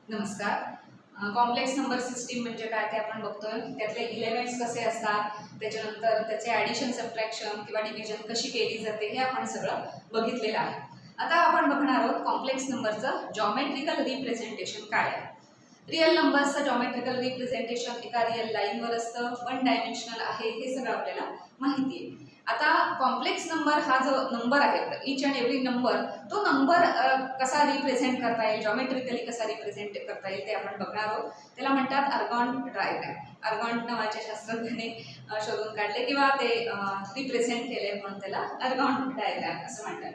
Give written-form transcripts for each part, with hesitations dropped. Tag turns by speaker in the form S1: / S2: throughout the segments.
S1: नमस्कार. Complex number system म्हणजे काय ते आपण बघतोय. त्यातले एलिमेंट्स कसे असतात, त्याच्यानंतर त्याचे ॲडिशन, सबट्रॅक्शन किंवा डिव्हिजन कशी केली जाते हे आपण सगळं बघितलेलं आहे. आता आपण बघणार आहोत कॉम्प्लेक्स नंबरचं जॉमेट्रिकल रिप्रेझेंटेशन काय आहे. रिअल नंबर्सचं जॉमेट्रिकल रिप्रेझेंटेशन एका रिअल लाईनवर असतं, वन डायमेन्शनल आहे, हे सगळं आपल्याला माहिती आहे. आता कॉम्प्लेक्स नंबर हा जो नंबर आहे, इच अँड एव्हरी नंबर, तो नंबर कसा रिप्रेझेंट करता येईल, जॉमेट्रिकली कसा रिप्रेझेंट करता येईल ते आपण बघणार आहोत. त्याला म्हणतात अर्गॉन डायग्रॅम. अर्गॉन नावाच्या शास्त्रज्ञाने शोधून काढले किंवा ते रिप्रेझेंट केले म्हणून त्याला अर्गॉन डायग्रॅम असं म्हणतात.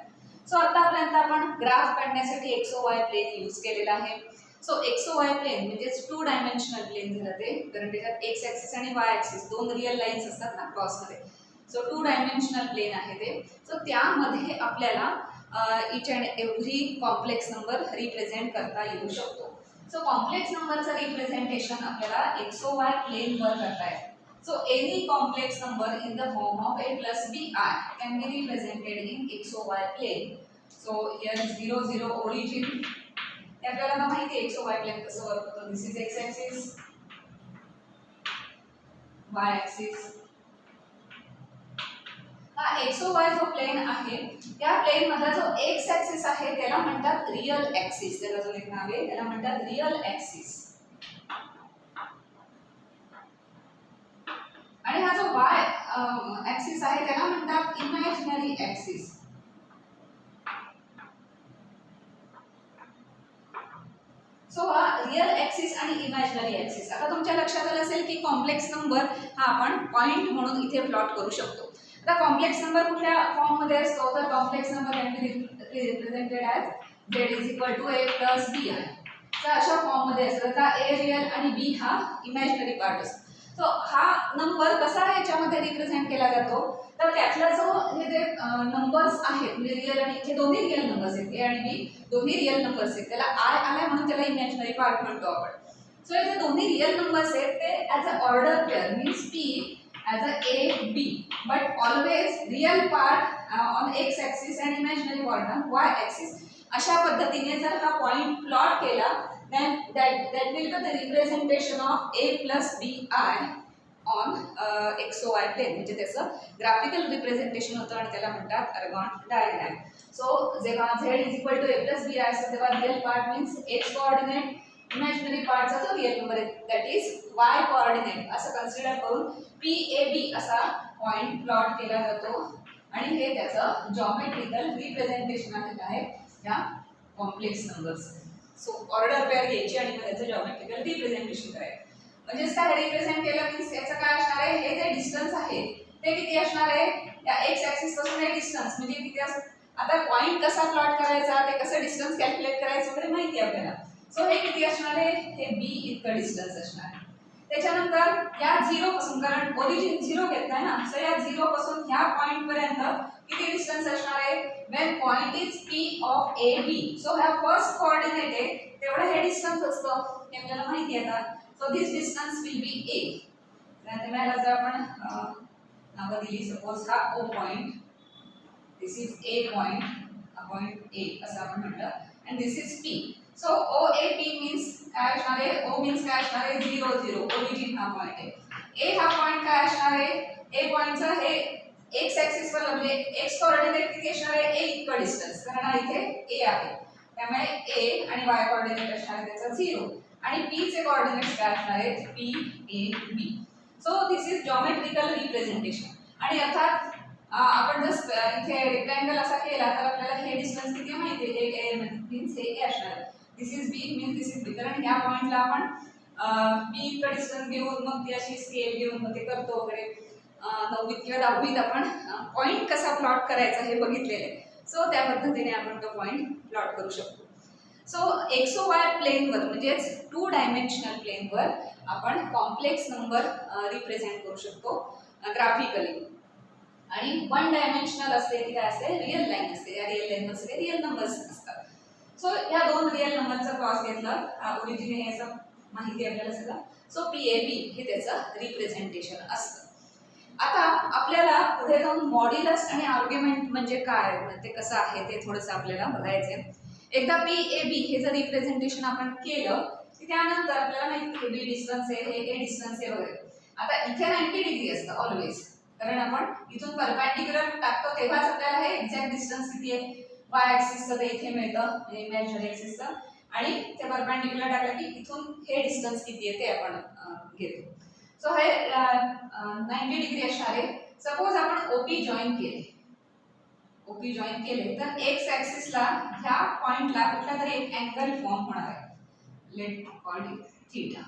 S1: सो आतापर्यंत आपण ग्राफ काढण्यासाठी XOY प्लेन यूज केलेला आहे. सो XOY प्लेन म्हणजेच टू डायमेन्शनल प्लेन झालं ते, कारण त्याच्यात एक्स ॲक्सिस आणि वाय ॲक्सिस दोन रिअल लाईन्स असतात ना क्रॉसमध्ये. सो टू डायमेन्शनल प्लेन आहे ते. सो त्यामध्ये आपल्याला each and every complex number represent करता येऊ शकतो. सो कॉम्प्लेक्स नंबरचं रिप्रेझेंटेशन आपल्याला XOY प्लेनवर करता येतं. So any complex number in the form of a plus bi can be represented in XOY plane. So here 0 0 origin. आपल्याला माहिती आहे XOY plane कसं वर्क होतं. This is x axis, y axis. हा XOY जो प्लेन आहे त्या plain मधला जो x ॲक्सिस आहे त्याला म्हणतात रिअल ॲक्सिस. त्याला जो एक नाव आहे त्याला म्हणतात रिअल ॲक्सिस. आणि हा जो y ॲक्सिस आहे त्याला म्हणतात इमॅजिनरी ॲक्सिस. सो हा रिअल ॲक्सिस आणि इमॅजिनरी ॲक्सिस. आता तुमच्या लक्षात आलं असेल की कॉम्प्लेक्स नंबर हा आपण पॉइंट म्हणून इथे प्लॉट करू शकतो. आता कॉम्प्लेक्स नंबर कुठल्या फॉर्म मध्ये असतो तर complex number can be represented as z = a + b आहे. तर अशा फॉर्म मध्ये असतं. आता a रिअल आणि b हा इमॅजिनरी पार्ट असतो. सो हा नंबर कसा याच्यामध्ये रिप्रेझेंट केला जातो तर त्यातला जो हे जे नंबर्स आहेत म्हणजे रिअल आणि इथे दोन्ही रिअल नंबर्स आहेत, ए आणि बी दोन्ही रिअल नंबर्स आहेत. त्याला आय आलाय म्हणून त्याला इमॅजिनरी पार्ट म्हणतो आपण. सो हे जे दोन्ही रिअल नंबर्स आहेत ते as a order pair means P as a A B but always real part on x axis and imaginary part on y axis. अशा पद्धतीने जर हा पॉइंट प्लॉट केला then that will be the representation of a plus bi on XOY plane. म्हणजे त्याचं graphical representation होतं आणि त्याला म्हणतात अर्गॉन डायग्राम. सो जेव्हा z = a plus bi असतं तेव्हा real part means x coordinate, imaginary पार्टचा जो रिअल नंबर आहे दॅट इज y कोऑर्डिनेट असं कन्सिडर करून PAB असा पॉइंट प्लॉट केला जातो आणि हे त्याचं जॉमेट्रिकल रिप्रेझेंटेशन आहे या complex numbers. So order pair घ्यायची आणि मग त्याचं जॉमेट्रिकल रिप्रेझेंटेशन करायचं. म्हणजेच काय रिप्रेझेंट केलं मीन्स याचं काय असणार आहे, हे जे डिस्टन्स आहे ते किती असणार आहे, या एक्स ॲक्सिस पासून हे डिस्टन्स म्हणजे किती असतं. आता पॉइंट कसा प्लॉट करायचा, ते कसं डिस्टन्स कॅल्क्युलेट करायचं वगैरे माहिती आहे आपल्याला. सो हे किती असणार आहे, हे बी इतकं डिस्टन्स असणार आहे. त्याच्यानंतर या 0 पासून, कारण ओरिजिन 0 घेतलाय ना, सो या 0 पासून ह्या पॉइंट पर्यंत किती डिस्टन्स असणार आहे, when point is P of A B. So ह्या फर्स्ट कोऑर्डिनेट आहे तेवढं हे डिस्टन्स असतं हे आपल्याला माहिती आहे आता. So this distance will be A. त्याला जर आपण नावं दिली सपोज हा O point, this is A point, हा पॉइंट ए असं आपण म्हटलं and this is P. So O A P means काय असणार आहे, ओ मीन्स काय असणार आहे 0 0 ओरिजिन हा पॉइंट आहे. ए हा पॉइंट काय असणार आहे, ए पॉइंटचा हे एक्स ॲक्सिस वर म्हणजे एक्स कोऑर्डिनेट किती असणार आहे, ए इतका डिस्टन्स, कारण हा इथे ए आहे त्यामुळे ए आणि वाय कोऑर्डिनेट असणार आहे त्याचा 0 आणि पी चे कोऑर्डिनेट्स काय असणार आहेत P A B. So this is geometrical representation. आणि अर्थात आपण जर इथे रेक्टँगल असा केला तर आपल्याला हे डिस्टन्स किती माहिती आहे, ए मीन्स हे ए असणार आहे, this is B means this is B, कारण ह्या पॉइंटला आपण बी इतका डिस्टन्स घेऊन मग ती अशी स्केल घेऊन मग ते करतो वगैरे. 9वीत किंवा 10वीत आपण पॉइंट कसा प्लॉट करायचा हे बघितलेलं आहे. सो त्या पद्धतीने आपण तो पॉइंट प्लॉट करू शकतो. सो XOY प्लेनवर म्हणजेच टू डायमेन्शनल प्लेनवर आपण कॉम्प्लेक्स नंबर रिप्रेझेंट करू शकतो ग्राफिकली. आणि वन डायमेन्शनल असते ती काय असते, रिअल लाईन असते. या रिअल लाईनवर सगळे रिअल नंबर्स असतात. सो या दोन रिअल नंबरचा क्रॉस घेतला, ओरिजिन हे याचं माहिती आपल्याला सगळं. सो PAB हे त्याचं रिप्रेझेंटेशन असतं. आता आपल्याला पुढे जाऊन मॉड्युलस आणि आर्ग्युमेंट म्हणजे काय, ते कसं आहे ते थोडंसं आपल्याला बघायचं आहे. एकदा पी ए बी हे जर रिप्रेझेंटेशन आपण केलं की त्यानंतर आपल्याला माहिती आहे बी डिस्टन्स आहे, हे ए डिस्टन्स आहे वगैरे. आता इथे 90 डिग्री असतं ऑलवेज, कारण आपण इथून परपेंडिक्युलर टाकतो तेव्हाच आपल्याला हे एक्झॅक्ट डिस्टन्स किती आहे वाय ऍक्सिसचं ते इथे मिळतं इमॅजिनरी ऍक्सिसचं, आणि ते परपेंडिक्युलर टाकलं की इथून हे डिस्टन्स किती आहे ते आपण घेतो. सो हे 90 डिग्री असणार आहे. सपोज आपण ओपी जॉईन केले, ओपी जॉईन केले तर एक्स ऍक्सिसला ह्या पॉइंटला कुठला तरी एक अँगल फॉर्म होणार आहे. Let call it theta.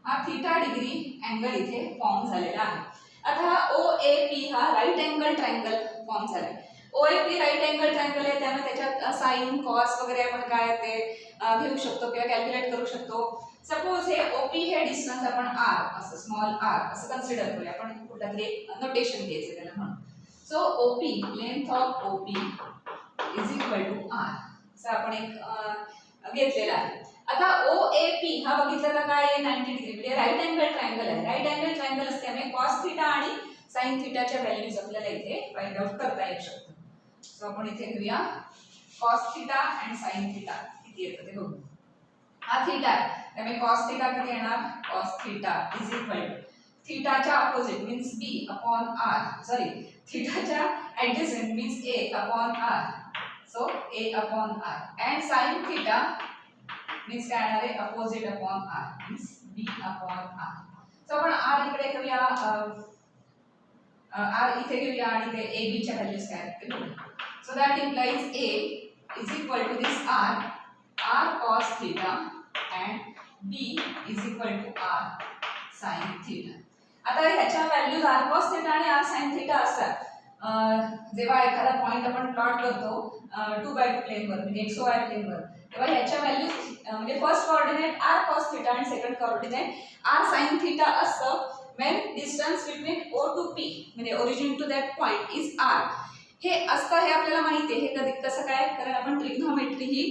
S1: हा थीटा डिग्री अँगल इथे फॉर्म झालेला आहे. आता हा ओ ए पी हा राईट अँगल ट्रायंगल फॉर्म झालाय. O A P right angle triangle आहे, त्यामुळे त्याच्यात साइन कॉस वगैरे आपण काय ते घेऊ शकतो किंवा कॅल्क्युलेट करू शकतो. सपोज हे ओपी हे डिस्टन्स आपण आर असं स्मॉल आर असं कन्सिडर करूया, आपण कुठला तरी नोटेशन घ्यायचं त्याला म्हणून. So OP length of OP is equal to R असं आपण एक घेतलेला आहे. आता ओ ए पी हा बघितला तर काय आहे 90 डिग्री म्हणजे राईट अँगल ट्रायंगल आहे. राईट अँगल ट्रायंगल असल्यामुळे कॉस थीटा आणि साइन थीटाच्या व्हॅल्यूज आपल्याला इथे फाइंड आउट करता येऊ शकतात. सो आपण इथे घेऊया कॉस थीटा आणि साइन थीटा किती येतं ते बघू. हा थीटा आहे त्यामुळे कॉस थीटा किती येणार, cos theta is equal to थीटाच्या opposite means B upon R, sorry थीटाच्या adjacent means A upon R, so A upon R, and sine theta means काय येणार आहे opposite upon R means B upon R. So आपण R इकडे घेऊया, R इथे घेऊया आणि ते ए बी च्या व्हॅल्यूज काय आहेत ते बघूया. So that implies A is equal to this R, R cos theta and B is equal to R sine theta. आता ह्याच्या व्हॅल्यूज आर कॉस थीटा आणि आर साइन थीटा असतात जेव्हा एखादा पॉइंट आपण प्लॉट करतो 2x2 प्लेनवर म्हणजे एक्स वाय प्लेनवर, तेव्हा ह्याच्या व्हॅल्यूज म्हणजे first coordinate R cos theta आणि second coordinate R sine theta असतं when distance between O to P म्हणजे origin to that point is R. हे असतं हे आपल्याला माहिती आहे. हे कधी कसं काय, कारण आपण ट्रिग्नोमेट्री ही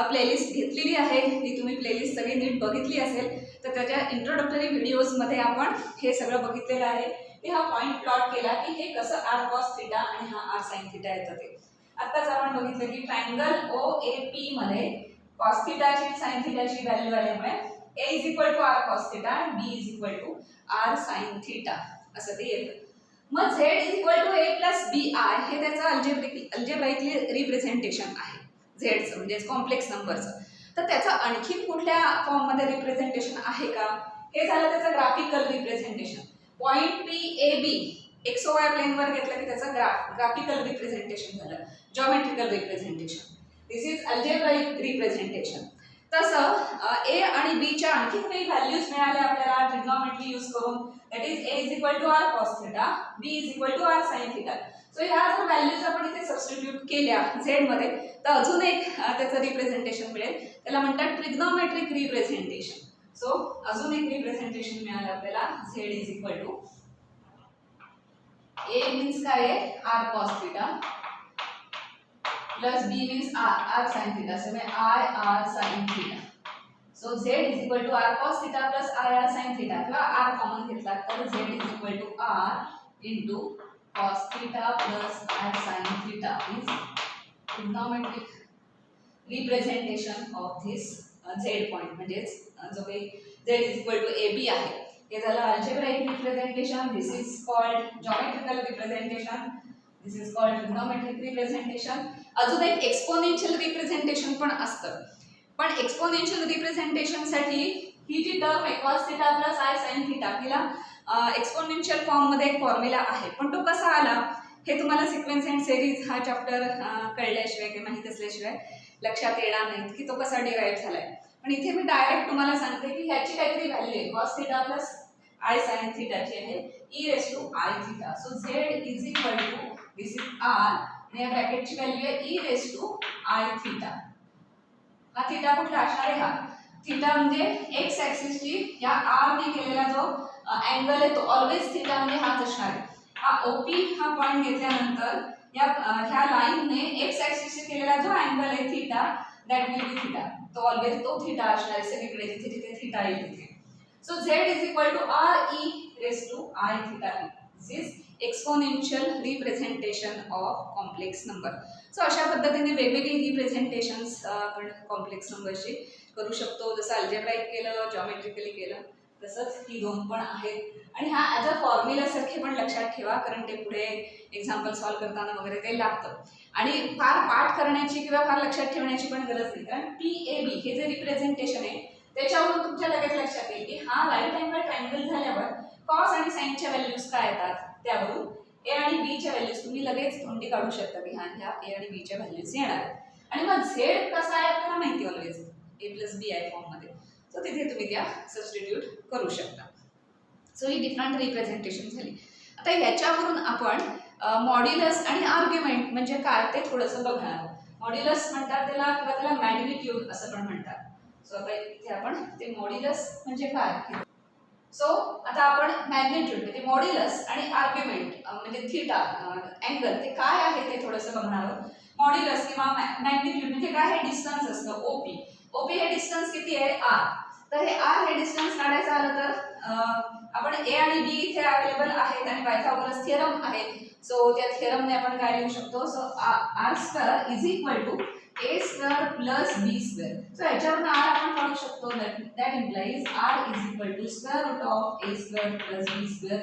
S1: प्लेलिस्ट घेतलेली आहे, ती तुम्ही प्लेलिस्ट सगळी नीट बघितली असेल तर त्याच्या इंट्रोडक्टरी व्हिडिओजमध्ये आपण हे सगळं बघितलेलं आहे की हा पॉईंट प्लॉट केला की हे कसं आर कॉस थीटा आणि हा आर साइन थीटा येतं ते. आत्ताच आपण बघितलं की ट्रायंगल ओ ए पी मध्ये कॉस थीटाची साइन थीटाची व्हॅल्यू आल्यामुळे A is equal to r cos theta and B is equal to r sin theta असं ते येतं. मग Z is equal to A plus BI हे त्याचं अल्जेब्राइकली रिप्रेझेंटेशन आहे झेडचं म्हणजे कॉम्प्लेक्स नंबरचं. तर त्याचं आणखी कुठल्या फॉर्ममध्ये रिप्रेझेंटेशन आहे का, हे झालं त्याचं graphical representation. Point P A B x y प्लेनवर घेतलं की त्याचं ग्राफिकल रिप्रेझेंटेशन झालं, geometrical representation. This is algebraic representation. तसं ए आणि बी च्या आणखी काही व्हॅल्यूज मिळाल्या आपल्याला ट्रिग्नोमेट्री यूज करून, that is A is equal to R cos theta, B is equal to R sine theta. So ह्या जर व्हॅल्यूज आपण इथे सबस्टिट्यूट केल्या झेड मध्ये तर अजून एक त्याचं रिप्रेझेंटेशन मिळेल, त्याला म्हणतात ट्रिग्नोमेट्रिक रिप्रेझेंटेशन. सो अजून एक रिप्रेझेंटेशन मिळालं आपल्याला Z is equal to A means काय आहे R cos theta plus b means r sin theta, so I r sin theta. So z is equal to r cos theta plus I r sin theta किंवा r common घेतला तर z is equal to r into cos theta plus I sin theta is trigonometric representation of this z point म्हणजे जो काही z is equal to ab आहे हे झालं algebraic representation. This is called geometrical representation. This is called trigonometric representation. अजून एक exponential representation पण असतं, पण एक्सपोनेन्शियल रिप्रेझेंटेशनसाठी ही जी टर्म आहे cos theta plus i sine theta हिला एक्सपोनेन्शियल फॉर्ममध्ये एक फॉर्म्युला आहे, पण तो कसा आला हे तुम्हाला सिक्वेन्स अँड सिरीज हा चॅप्टर कळल्याशिवाय किंवा माहीत असल्याशिवाय लक्षात येणार नाही की तो कसा डिराईव्ह झालाय. पण इथे मी डायरेक्ट तुम्हाला सांगते की ह्याची काहीतरी व्हॅल्यू आहे cos theta plus i sine थीटाची आहे e raise to i theta. So z is equal to this is r आणि या ब्रॅकेटची व्हॅल्यू आहे e raise to i theta. हा थीटा कुठला असणार आहे, हा थीटा म्हणजे एक्स ऍक्सिसची या r ने केलेला जो अँगल आहे तो ऑलवेज थीटा म्हणजे हाच असणार आहे. हा ओपी हा पॉइंट घेतल्यानंतर या ह्या लाईनने एक्स ऍक्सिसशी केलेला जो अँगल आहे theta that will be theta, तो ऑलवेज तो थीटा असणार आहे सगळीकडे जिथे जिथे थीटा येईल तिथे. So z is equal to r e raise to i theta. This is exponential representation of complex number. So अशा पद्धतीने वेगवेगळी रिप्रेझेंटेशन्स आपण कॉम्प्लेक्स नंबरची करू शकतो. जसं अल्जेब्राईक केलं, जॉमेट्रिकली केलं, तसंच ही दोन पण आहेत. आणि हा ॲज अ फॉर्म्युलासारखे पण लक्षात ठेवा, कारण ते पुढे एक्झाम्पल सॉल्व करताना वगैरे ते लागतं. आणि फार पाठ करण्याची किंवा फार लक्षात ठेवण्याची पण गरज नाही, कारण PAB हे जे रिप्रेझेंटेशन आहे त्याच्यावरून तुमच्या लगेच लक्षात येईल की हा राईट अँगल ट्रायंगल झाल्यावर कॉस आणि साईनच्या व्हॅल्यूज काय येतात, त्यावरून ए आणि बी च्या व्हॅल्यूज तुम्ही लगेच तोंडी काढू शकता की ह्या ए आणि बी च्या व्हॅल्यूज येणार आहेत. आणि मग झेड कसा आहे आपल्याला माहिती ऑलवेज A+BI फॉर्ममध्ये, सो तिथे तुम्ही त्या सबस्टिट्यूट करू शकता. सो ही डिफरंट रिप्रेझेंटेशन झाली. आता ह्याच्यावरून आपण मॉड्युलस आणि आर्ग्युमेंट म्हणजे काय ते थोडंसं बघणार. मॉड्युलस म्हणतात त्याला, किंवा त्याला मॅग्निट्यूड असं पण म्हणतात. सो आता इथे आपण ते मॉड्युलस म्हणजे काय. सो आता आपण मॅग्निट्यूड म्हणजे मॉड्युलस आणि आर्ग्युमेंट म्हणजे थीटा अँगल ते काय आहे ते थोडंसं बघणार आहोत. मॉड्युलस किंवा मॅग्निट्यूड म्हणजे काय, हे डिस्टन्स असतं OP हे डिस्टन्स किती आहे R. तर हे R हे डिस्टन्स काढायचं आलं तर आपण A आणि B इथे अवेलेबल आहेत आणि पायथागोरस थिअरम आहे. सो त्या थिअरमने आपण काय लिहू शकतो, so R² is equal to A² plus B². So याच्यावरून R आपण काढू शकतो, that implies R is equal to square root of A² plus B²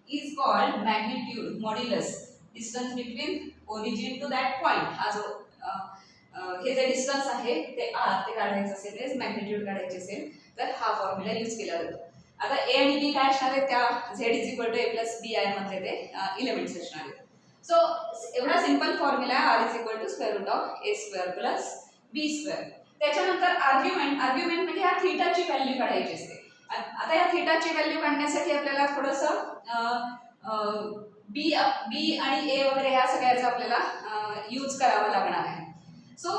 S1: is called magnitude modulus distance between origin to that point. हा जो हे जे distance आहे ते R ते काढायचं असेल, तेच मॅग्निट्यूड काढायचे असेल तर हा फॉर्म्युला यूज केला जातो. आता A आणि B काय असणार आहे, त्या Z is equal to A+BI मधले ते एलिमेंट्स असणार आहेत. सो एवढा सिंपल फॉर्म्युला आहे, R is equal to square root of A² plus B². त्याच्यानंतर आर्ग्युमेंट म्हणजे ह्या थीटाची व्हॅल्यू काढायची असते. आता या थीटाची व्हॅल्यू काढण्यासाठी आपल्याला थोडंसं बी आणि ए वगैरे ह्या सगळ्याचा आपल्याला यूज करावा लागणार आहे. सो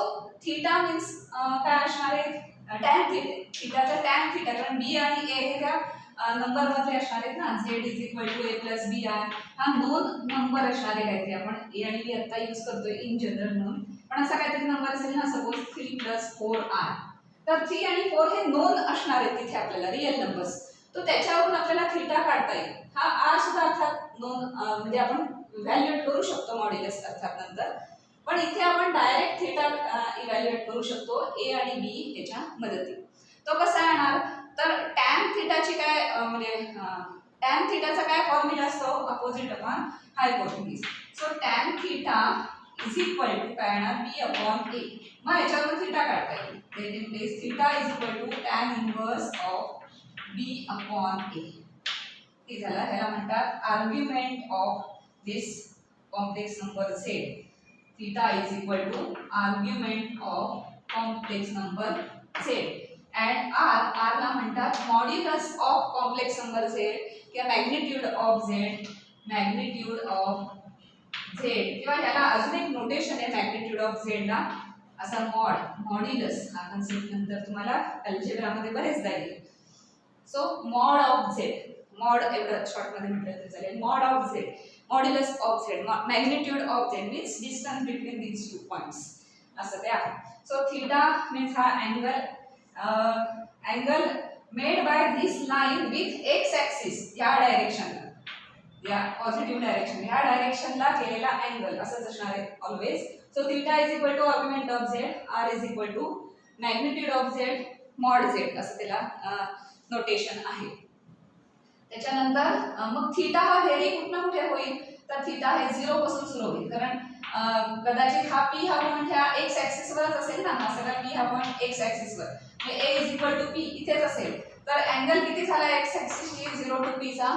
S1: थीटा मीन्स काय असणार आहे, टॅन थीटाचा टॅन थीटा, कारण बी आणि ए हे त्या नंबर मधले असणार आहेत ना. Z is equal to A+BI हा नोन नंबर असणार आहे काहीतरी. आपण ए आणि बी आता यूज करतोय इन जनरल म्हणून, पण असा काहीतरी नंबर असेल ना, सपोज 3 + 4R. तर 3 आणि 4 हे नोन असणार आहेत तिथे आपल्याला, रिअल नंबर्स. तो त्याच्यावरून आपल्याला थीटा काढता येईल. हा R सुद्धा अर्थात नोन म्हणजे आपण व्हॅल्युएट करू शकतो मॉड्युलस अर्थात नंतर, पण इथे आपण डायरेक्ट थीटा इव्हॅल्युएट करू शकतो A आणि B याच्या मदतीने. तो कसा येणार, तर टॅन थीटाची काय म्हणजे टॅन थीटाचा काय फॉर्म्युला असतो, opposite upon hypotenuse. So tan theta is equal to काय येणार, B/A. मग याच्यावरून थीटा काढता येईल. Then in place theta is equal to tan inverse of B/A. हे झालं, ह्याला म्हणतात argument of this complex number Z. Theta is equal to argument of complex number Z. And R ला म्हणतात modulus of complex number Z किंवा magnitude of Z. Magnitude of Z किंवा ह्याला अजून एक नोटेशन आहे मॅग्निट्यूड ऑफ Z ला, असा मॉड्युलस हा कन्सेप्ट नंतर तुम्हाला अल्जेब्रा मध्ये बरेचदा येईल. So mod of Z, mod एवढं शॉर्ट मध्ये म्हटलं तर चालेल, mod of Z, modulus of Z, magnitude of Z means distance between these two points असं ते आहे. सो थीटा मीन्स हा angle made by this line with x axis, या डायरेक्शनला, या पॉझिटिव्ह डायरेक्शन, या डायरेक्शनला केलेला अँगल असंच असणार आहे always. So theta is equal to argument of Z, R is equal to magnitude of Z mod Z असं त्याला नोटेशन आहे. त्याच्यानंतर मग थीटा हा व्हेरी कुठे होईल, तर थीटा हे 0 पासून सुरू होईल, कारण कदाचित हा P हा पॉइंट ह्या एक्स ॲक्सिस वरच असेल ना, हा सगळा P हा पॉइंट एक्स ॲक्सिस वर, म्हणजे A is equal to P इथेच असेल. तर अँगल किती झाला एक्स ॲक्सिसची, 0 to P चा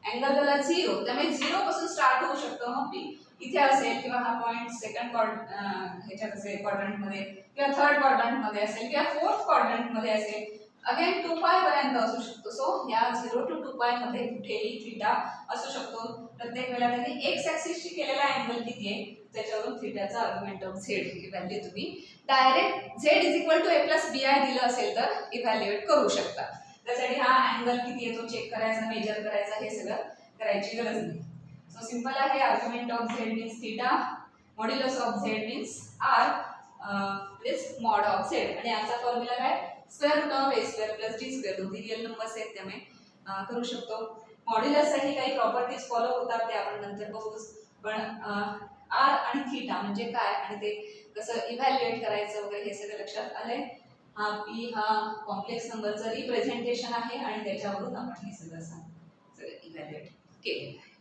S1: अँगल झाला 0. त्यामुळे 0 पासून स्टार्ट होऊ शकतो. मग P इथे असेल किंवा हा पॉइंट सेकंड ह्याच्यात असेल क्वाड्रंट मध्ये, किंवा थर्ड क्वाड्रंट मध्ये असेल, किंवा फोर्थ क्वाड्रंट मध्ये असेल, अगेन 2π पर्यंत असू शकतो. सो या 0 to 2π मध्ये कुठेही थीटा असू शकतो. प्रत्येक वेळेला त्यांनी एक्स ॲक्सिसची केलेला अँगल किती आहे त्याच्यावरून थीटाचा आर्ग्युमेंट ऑफ Z ही व्हॅल्यू तुम्ही direct Z is equal to A+BI दिलं असेल तर इव्हॅल्युएट करू शकता. त्यासाठी हा अँगल किती येतो चेक करायचा, मेजर करायचा, हे सगळं करायची गरज नाही. सो सिंपल आहे, argument of Z means theta, modulus of Z means R plus mod of Z. आणि याचा फॉर्म्युला काय, square root of A² plus D². दोन्ही रिअल नंबर्स आहेत त्यामुळे करू शकतो. मॉड्युलससाठी काही प्रॉपर्टीज फॉलो होतात ते आपण नंतर बघूच. पण आर आणि थीटा म्हणजे काय आणि ते कसं इव्हॅल्युएट करायचं वगैरे हे सगळं लक्षात आलंय. हा पी हा कॉम्प्लेक्स नंबरचं रिप्रेझेंटेशन आहे आणि त्याच्यावरून आपण हे सगळं इव्हॅल्युएट केलेलं आहे.